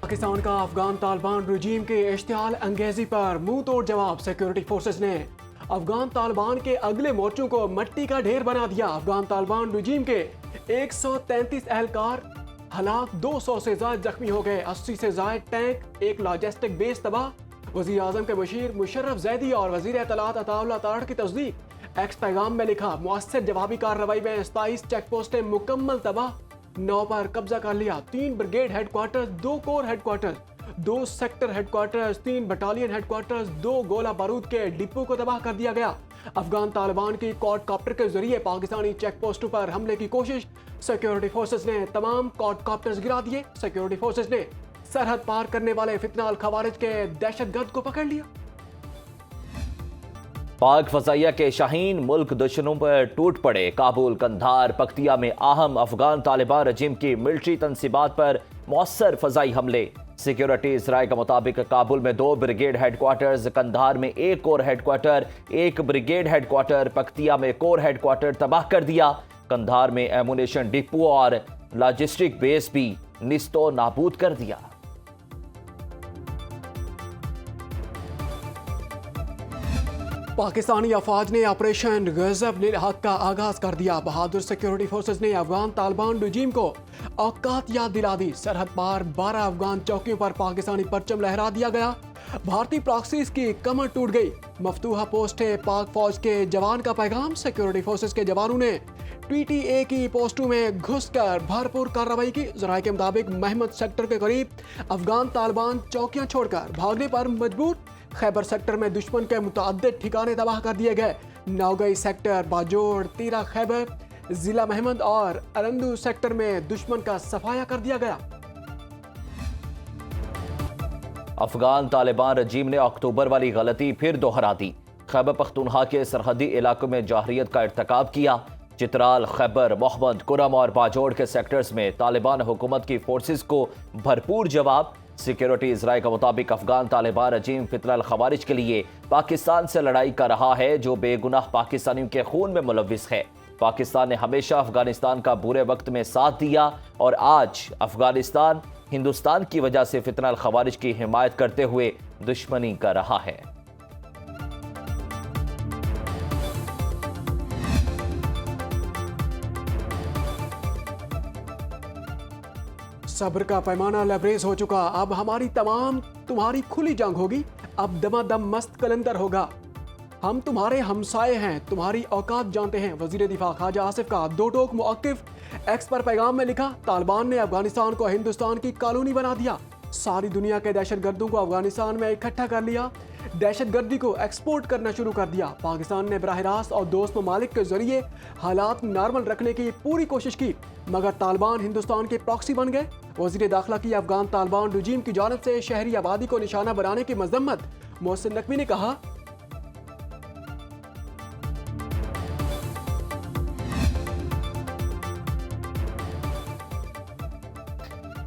पाकिस्तान का अफगान तालिबान रजीम के इश्तिहाल अंगेजी पर मुंह तोड़ जवाब। सिक्योरिटी फोर्सेस ने अफगान तालिबान के अगले मोर्चों को मिट्टी का ढेर बना दिया। अफगान तालिबान रजीम के 133 एहलकार हलाक, 200 से ज्यादा जख्मी हो गए, 80 से ज्यादा टैंक, एक लॉजिस्टिक बेस तबाह। वजीर आजम के मुशीर मुशर्रफ जैदी और वजीर इत्तलात अताउल्लाह तारड़ की तस्दीक। एक्स पैगाम में लिखा, मुअस्सर जवाबी कार्रवाई में 27 चेक पोस्टें मुकम्मल तबाह, 9 पर कब्जा कर लिया। 3 brigade headquarters, 2 core headquarters, 2 sector headquarters, 3 battalion headquarters, 2 गोला बारूद के डिपो को तबाह कर दिया गया। अफगान तालिबान की क्वाडकॉप्टर के जरिए पाकिस्तानी चेक पोस्टों पर हमले की कोशिश। सिक्योरिटी फोर्सेस ने तमाम क्वाडकॉप्टर्स गिरा दिए। सिक्योरिटी फोर्सेस ने सरहद पार करने वाले फितना अल खवारिज के दहशतगर्द को पकड़ लिया। पाक फजाइया के शाहीन मुल्क दुश्मनों पर टूट पड़े। काबुल, कंधार, पख्तिया में अहम अफगान तालिबान रजीम की मिलिट्री तंसीबात पर मौसर फजाई हमले। सिक्योरिटी ज़राए के मुताबिक काबुल में 2 ब्रिगेड हेडक्वार्टर्स, कंधार में 1 core headquarter, 1 brigade headquarter, Paktia में कोर हेडक्वार्टर तबाह कर दिया। कंधार में एमुनेशन डिपो और लॉजिस्टिक बेस भी निस्तो नाबूद कर दिया। पाकिस्तानी अफवाज ने ऑपरेशन गजब लिल हक का आगाज कर दिया। बहादुर सिक्योरिटी फोर्सेस ने अफगान तालिबान रजीम को औकात याद दिला दी। सरहद पार 12 अफगान चौकियों पर पाकिस्तानी परचम लहरा दिया गया। भारतीय प्रॉक्सीज की कमर टूट गई। मफतूहा पोस्ट है पाक फौज के जवान का पैगाम। सिक्योरिटी फोर्सेस के जवानों ने PTA की पोस्टों में घुसकर भरपूर कार्रवाई की। जराये के मुताबिक महमद सेक्टर के करीब अफगान तालिबान चौकियां छोड़कर भागने पर मजबूर। खैबर सेक्टर में दुश्मन के मुतअद्दिद ठिकाने तबाह कर दिए गए। नौगई सेक्टर, बाजोड़, तीरा खैबर, जिला महमद और अरंदू सेक्टर में दुश्मन का सफाया कर दिया गया। अफगान तालिबान रजीम ने अक्टूबर वाली गलती फिर दोहरा दी। खैबर पख्तूनख्वा के सरहदी इलाकों में जाहरियत का इर्तिकाब किया। चित्राल, खैबर, मोहम्मद, कुरम और बाजोड़ के सेक्टर्स में तालिबान हुकूमत की फोर्सेस को भरपूर जवाब। सिक्योरिटी ज़राए के मुताबिक अफगान तालिबान रजीम फितना अल खवारिज के लिए पाकिस्तान से लड़ाई कर रहा है, जो बेगुनाह पाकिस्तानियों के खून में मुलविस है। पाकिस्तान ने हमेशा अफगानिस्तान का बुरे वक्त में साथ दिया और आज अफगानिस्तान हिंदुस्तान की वजह से फितना अल खवारिज की हिमायत करते हुए दुश्मनी कर रहा है। सब्र का पैमाना लबरेज हो चुका। अब हमारी तमाम तुम्हारी खुली जंग होगी। अब दमादम मस्त कलंदर होगा। हम तुम्हारे हमसाए हैं, तुम्हारी औकात जानते हैं। वजीर दिफा ख्वाजा आसिफ का 2 टोक मुआक्किफ। एक्स पर पैगाम में लिखा, तालिबान ने अफगानिस्तान को हिंदुस्तान की कॉलोनी बना दिया। सारी दुनिया के दहशतगर्दों को अफगानिस्तान में इकट्ठा कर लिया। दहशतगर्दी को एक्सपोर्ट करना शुरू कर दिया। पाकिस्तान ने बराह रास्त और दोस्त ममालिक के जरिए हालात नॉर्मल रखने की पूरी कोशिश की, मगर तालिबान हिंदुस्तान के प्रॉक्सी बन गए। वजीर दाखिला की अफगान तालिबान रजीम की जानिब से शहरी आबादी को निशाना बनाने की मजम्मत। मोहसिन नकवी ने कहा,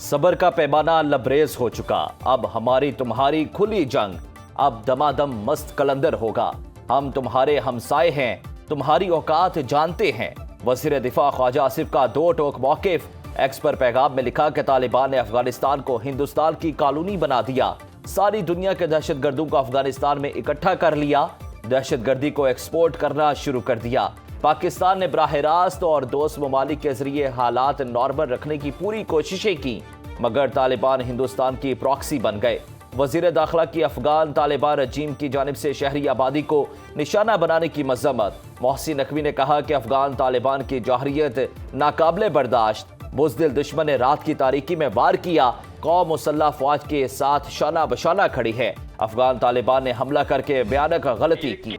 सबर का पैमाना लबरेज हो चुका। अब हमारी तुम्हारी खुली जंग। अब दमादम मस्त कलंदर होगा। हम तुम्हारे हमसाए हैं, तुम्हारी औकात जानते हैं। वज़ीर दिफा ख्वाजा आसिफ का 2 टोक मौक़िफ़। एक्स पर पैगाम में लिखा कि तालिबान ने अफगानिस्तान को हिंदुस्तान की कॉलोनी बना दिया। सारी दुनिया के दहशतगर्दों को अफगानिस्तान में इकट्ठा कर लिया। दहशतगर्दी को एक्सपोर्ट करना शुरू कर दिया। पाकिस्तान ने बराह रास्त और दोस्त ममालिक के जरिए हालात नॉर्मल रखने की पूरी कोशिशें की, मगर तालिबान हिंदुस्तान की प्रॉक्सी बन गए। वजीर दाखिला की अफगान तालिबान रजीम की जानिब से शहरी आबादी को निशाना बनाने की मजम्मत। मोहसिन नकवी ने कहा कि अफगान तालिबान की जाहरियत नाकाबिले बर्दाश्त। बुज़दिल दुश्मन ने रात की तारीकी में वार किया। कौम मुसल्लह फौज के साथ शाना बशाना खड़ी है। अफगान तालिबान ने हमला करके भयानक गलती की।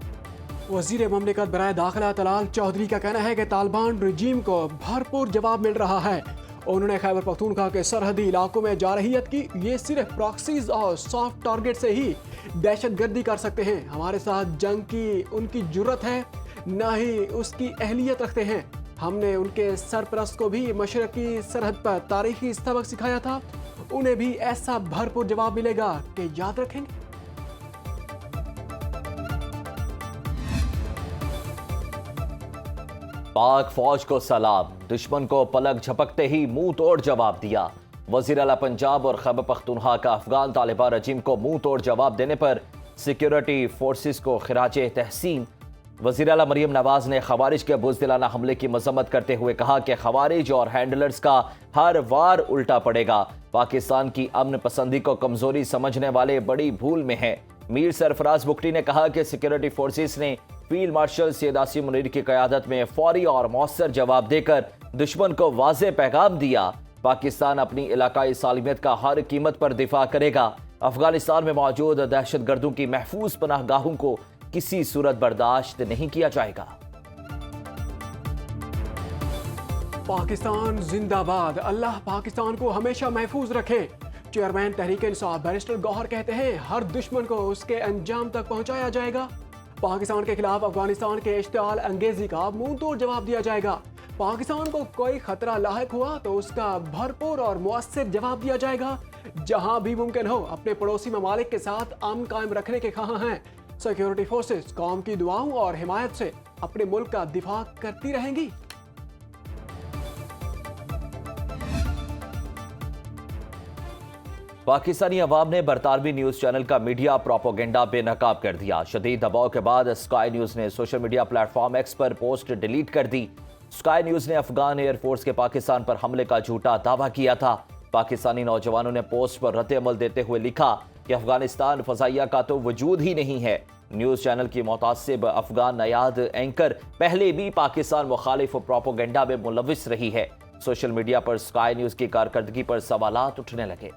वजीर ममलिकत बराए दाखिला तलाल चौधरी का कहना है कि तालिबान रजीम को भरपूर जवाब मिल रहा है। उन्होंने खैबर पख्तूनख्वा के सरहदी इलाकों में जारहियत की। ये सिर्फ प्रॉक्सीज और सॉफ्ट टारगेट से ही दहशतगर्दी कर सकते हैं। हमारे साथ जंग की उनकी जुर्रत है, ना ही उसकी अहलियत रखते हैं। हमने उनके सरपरस्त को भी मशरकी सरहद पर तारीखी सबक सिखाया था। उन्हें भी ऐसा भरपूर जवाब मिलेगा कि याद रखेंगे। पाक फौज को सलाम। दुश्मन को पलक झपकते ही मुंह तोड़ जवाब दिया। वजीर आला पंजाब और खैबर पख्तूनख्वा का अफगान तालिबान रजीम को मुंह तोड़ जवाब देने पर सिक्योरिटी फोर्सेस को खिराजे तहसीन। वजीर आला मरियम नवाज ने खवारिज के बुज़दिलाना हमले की मजम्मत करते हुए कहा कि खवारिज और हैंडलर्स का हर वार उल्टा पड़ेगा। पाकिस्तान की अमन पसंदी को कमजोरी समझने वाले बड़ी भूल में हैं। मीर सरफराज बुगटी ने कहा कि सिक्योरिटी फोर्सेस ने फील्ड मार्शल सैयद आसिम मुनीर की क़यादत में फौरी और मौसर जवाब देकर दुश्मन को वाज़ेह पैगाम दिया। पाकिस्तान अपनी इलाकाई सालिमियत का हर कीमत पर दिफा करेगा। अफगानिस्तान में मौजूद दहशतगर्दों की महफूज पनाहगाहों को किसी सूरत बर्दाश्त नहीं किया जाएगा। पाकिस्तान जिंदाबाद, अल्लाह पाकिस्तान को हमेशा महफूज रखे। चेयरमैन तहरीक इंसाफ बैरिस्टर गौहर कहते हैं हर दुश्मन को उसके अंजाम तक पहुंचाया जाएगा। पाकिस्तान के खिलाफ अफगानिस्तान के इश्तिआल अंगेजी का मुंह तोड़ जवाब दिया जाएगा। पाकिस्तान को कोई खतरा लाहिक हुआ तो उसका भरपूर और मुअस्सिर जवाब दिया जाएगा। जहां भी मुमकिन हो अपने पड़ोसी ममालिक के साथ अमन कायम रखने के ख्वाह हैं। सिक्योरिटी फोर्सेस कौम की दुआओं और हिमायत से अपने मुल्क का दिफा करती रहेंगी। पाकिस्तानी अवाम ने बरतानवी न्यूज चैनल का मीडिया प्रोपोगेंडा बेनकाब कर दिया। शदीद दबाव के बाद स्काई न्यूज ने सोशल मीडिया प्लेटफॉर्म एक्स पर पोस्ट डिलीट कर दी। स्काई न्यूज ने अफगान एयरफोर्स के पाकिस्तान पर हमले का झूठा दावा किया था। पाकिस्तानी नौजवानों ने पोस्ट पर रद्द-ए-अमल देते हुए लिखा कि अफगानिस्तान फजाइया का तो वजूद ही नहीं है। न्यूज चैनल की मुतासिब अफगान नयाद एंकर पहले भी पाकिस्तान मुखालिफ प्रोपोगेंडा में मुलविस रही है। सोशल मीडिया पर स्काई न्यूज की कारकर्दगी पर सवालात उठने लगे।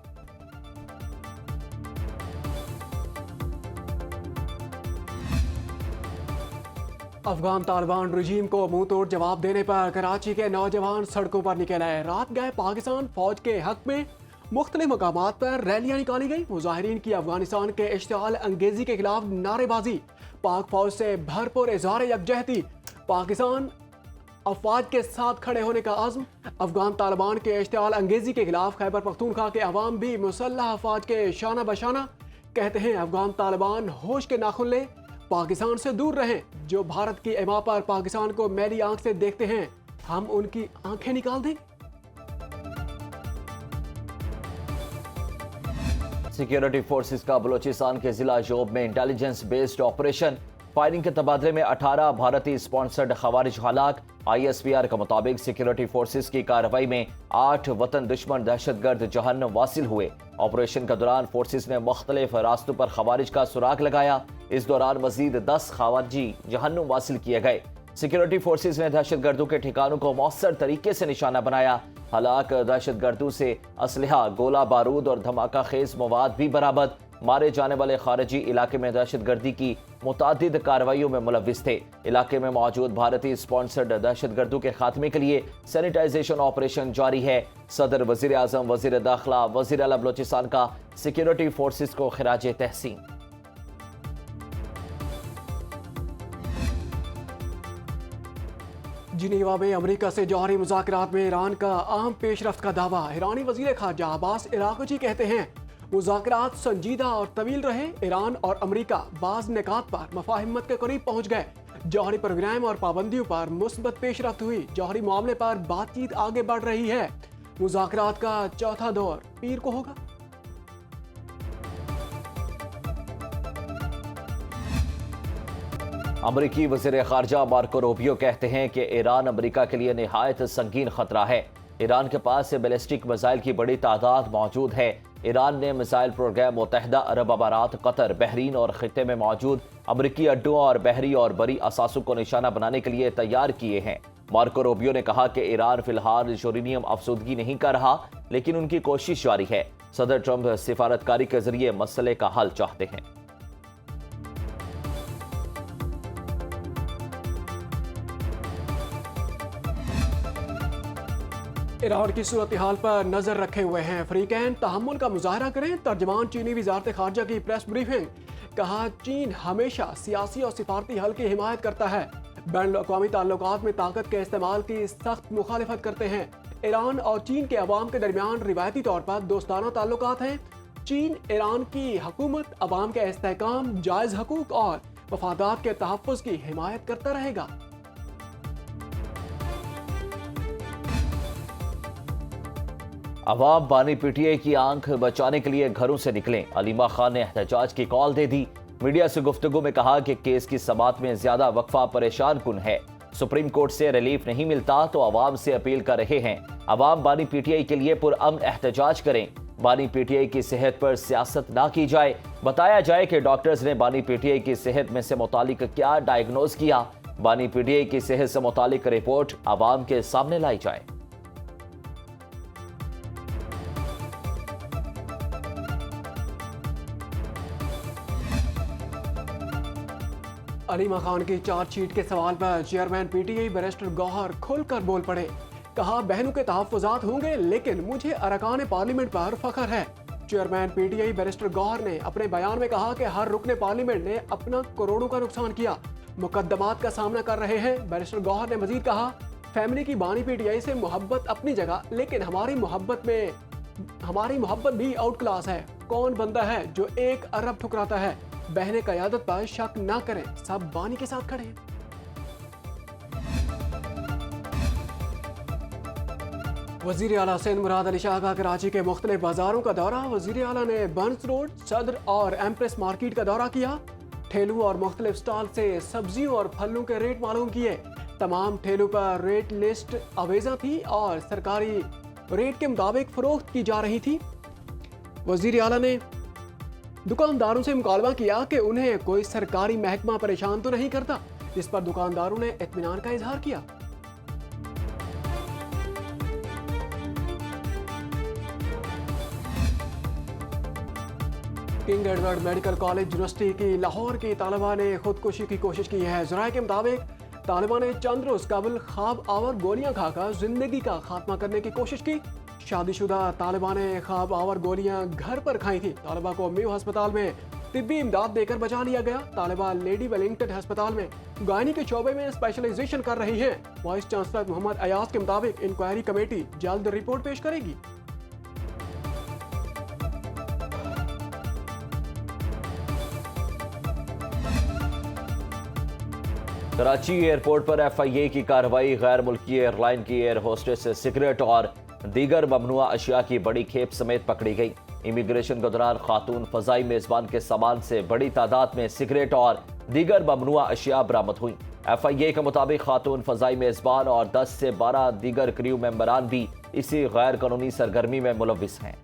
अफगान तालिबान रजीम को मुंह तोड़ जवाब देने पर कराची के नौजवान सड़कों पर निकले। रात गए पाकिस्तान फौज के हक में मुख्तलिफ मकामात पर रैलियां निकाली गई। मुजाहिरीन की अफगानिस्तान के इश्तिआल अंगेजी के खिलाफ नारेबाजी। पाक फौज से भरपूर इज़हार यकजहती। पाकिस्तान अफवाज के साथ खड़े होने का आज़म। अफगान तालिबान के इश्तिआल अंगेजी के खिलाफ खैबर पख्तूनख्वा के अवाम भी मुसल्लह अफवाज के शाना बशाना कहते हैं अफगान तालिबान होश के नाखुन ले, पाकिस्तान से दूर रहें। जो भारत की इमा पर पाकिस्तान को मैली आंख से देखते हैं हम उनकी आंखें निकाल दें। सिक्योरिटी फोर्सेस का बलूचिस्तान के जिला जोब में इंटेलिजेंस बेस्ड ऑपरेशन। फायरिंग के तबादले में 18 भारतीय स्पॉन्सर्ड खवारिज हलाक। ISPR के मुताबिक सिक्योरिटी फोर्सेस की कार्रवाई में 8 वतन दुश्मन दहशतगर्द जहन्नम वासिल हुए। ऑपरेशन के दौरान फोर्सेस ने मुख्तलिफ रास्तों पर खवारिज का सुराग लगाया। इस दौरान मजीद 10 खवारिजी जहन्नुम वासिल किए गए। सिक्योरिटी फोर्सेस ने दहशतगर्दों के ठिकानों को मौसर तरीके से निशाना बनाया। हलाक दहशतगर्दों से असलहा, गोला बारूद और धमाका खेज मवाद भी बरामद। मारे जाने वाले खारिजी इलाके में दहशतगर्दी की मुतादिद कार्रवाइयों में मुलविस थे। इलाके में मौजूद भारतीय स्पॉन्सर्ड दहशतगर्दों के खात्मे के लिए सैनिटाइजेशन ऑपरेशन जारी है। सदर, वजीर आजम, वजीर दाखिला, वजीर आला बलूचिस्तान का सिक्योरिटी फोर्सेस को खिराजे तहसीन। जिनेवा में अमेरिका से जौहरी मुज़ाकरात में ईरान का अहम पेशरफ्त का दावा। ईरानी वज़ीर ख़ारजा अब्बास इराक़ची कहते हैं मुज़ाकरात संजीदा और तवील रहे। ईरान और अमेरिका बाज़ निकात पर मफाहिमत के करीब पहुँच गए। जौहरी प्रोग्राम और पाबंदियों पर मुस्बत पेशरफ्त हुई। जौहरी मामले पर बातचीत आगे बढ़ रही है। मुज़ाकरात का चौथा दौर पीर को होगा। अमरीकी वज़ीर ख़ारजा मार्को रूबियो कहते हैं कि ईरान अमरीका के लिए निहायत संगीन खतरा है। ईरान के पास बैलिस्टिक मिसाइल की बड़ी तादाद मौजूद है। ईरान ने मिसाइल प्रोग्राम मुत्तहिदा अरब अमारात, कतर, बहरीन और खित्ते में मौजूद अमरीकी अड्डों और बहरी और बरी असासों को निशाना बनाने के लिए तैयार किए हैं। मार्को रूबियो ने कहा कि ईरान फिलहाल यूरेनियम अफसुदगी नहीं कर रहा, लेकिन उनकी कोशिश जारी है। सदर ट्रंप सिफारतकारी के जरिए मसले का हल चाहते हैं। ईरान की सूरत हाल पर नजर रखे हुए हैं। फ्रीकैन तहम्मुल का मुजाहरा करें। तर्जमान चीनी वजारत खारजा की प्रेस ब्रीफिंग। कहा चीन हमेशा सियासी और सिफारती हल की हिमायत करता है। बैन अवी ताल्लुकात में ताकत के इस्तेमाल की सख्त मुखालिफत करते हैं। ईरान और चीन के अवाम के दरमियान रिवायती तौर पर दोस्ताना ताल्लुकात हैं। चीन ईरान की हुकूमत अवाम के इस्तेहकाम, जायज़ हकूक और मफादात के तहफ़्फ़ुज़ की हिमायत करता रहेगा। अवाम बानी पीटीआई की आंख बचाने के लिए घरों से निकलें। अलीमा खान ने एहतजाज की कॉल दे दी। मीडिया से गुफ्तगू में कहा कि केस की समाअत में ज्यादा वक्फा परेशान कुन है। सुप्रीम कोर्ट से रिलीफ नहीं मिलता तो अवाम से अपील कर रहे हैं। अवाम बानी पीटीआई के लिए पुरअमन एहतजाज करें। बानी पीटीआई की सेहत पर सियासत ना की जाए। बताया जाए कि डॉक्टर्स ने बानी पीटीआई की सेहत में से मुतालिक क्या डायग्नोज किया। बानी पीटीआई की सेहत से मुतालिक रिपोर्ट अवाम के सामने लाई जाए। अलीमा खान की चार्जशीट के सवाल पर चेयरमैन पीटीआई बैरिस्टर गौहर खुलकर बोल पड़े। कहा, बहनों के तहफ्फुज़ात होंगे लेकिन मुझे अरकान पार्लियामेंट पर फख्र है। चेयरमैन पीटीआई बैरिस्टर गौहर ने अपने बयान में कहा कि हर रुकने पार्लियामेंट ने अपना करोड़ों का नुकसान किया, मुकद्दमात का सामना कर रहे हैं। बैरिस्टर गौहर ने मजीद कहा, फैमिली की बानी पीटीआई से मोहब्बत अपनी जगह, लेकिन हमारी मोहब्बत भी आउट क्लास है। कौन बंदा है जो 1 अरब ठुकराता है? बहने क़यादत पर शक ना करें, सब बानी के साथ खड़े हैं। वज़ीर आला सिंध मुराद अली शाह का कराची के मुख्तलिफ बाजारों का दौरा। वज़ीर आला ने बर्न्स रोड, सदर और एम्प्रेस मार्केट का दौरा किया। ठेलों और मुख्तलिफ स्टॉल से सब्जियों और फलों के रेट मालूम किए। तमाम ठेलों पर रेट लिस्ट अवेजा थी और सरकारी रेट के मुताबिक फरोख्त की जा रही थी। वज़ीर आला ने दुकानदारों से मुकालमा किया कि उन्हें कोई सरकारी महकमा परेशान तो नहीं करता, जिस पर दुकानदारों ने इत्मीनान का इजहार किया। King Edward medical college university की लाहौर की तालिबा ने खुदकुशी की कोशिश की है। ज़राए के मुताबिक तालिबा ने चंद रोज कबल ख्वाब आवर गोलियां खाकर जिंदगी का खात्मा करने की कोशिश की। शादीशुदा तालिबा ने ख्वाब आवर गोलियां घर पर खाई थी। तालिबा को मेयो अस्पताल में तिब्बी इमदाद देकर बचा लिया गया। तालिबा लेडी वेलिंगटन अस्पताल में गायनी के शोबे में स्पेशलाइजेशन कर रही हैं। वाइस चांसलर मोहम्मद अयाज के मुताबिक इंक्वायरी कमेटी जल्द रिपोर्ट पेश करेगी। कराची एयरपोर्ट पर एफआईए की कार्रवाई। गैर मुल्की एयरलाइन की एयर होस्टेस से सिगरेट और दीगर ममनुआ अशिया की बड़ी खेप समेत पकड़ी गई। इमिग्रेशन के दौरान खातून फजाई मेजबान के सामान से बड़ी तादाद में सिगरेट और दीगर ममनुआ अशिया बरामद हुई। एफआईए के मुताबिक खातून फजाई मेजबान और 10 से 12 दीगर क्रू मेंबरान भी इसी गैर कानूनी सरगर्मी में मुलविस हैं।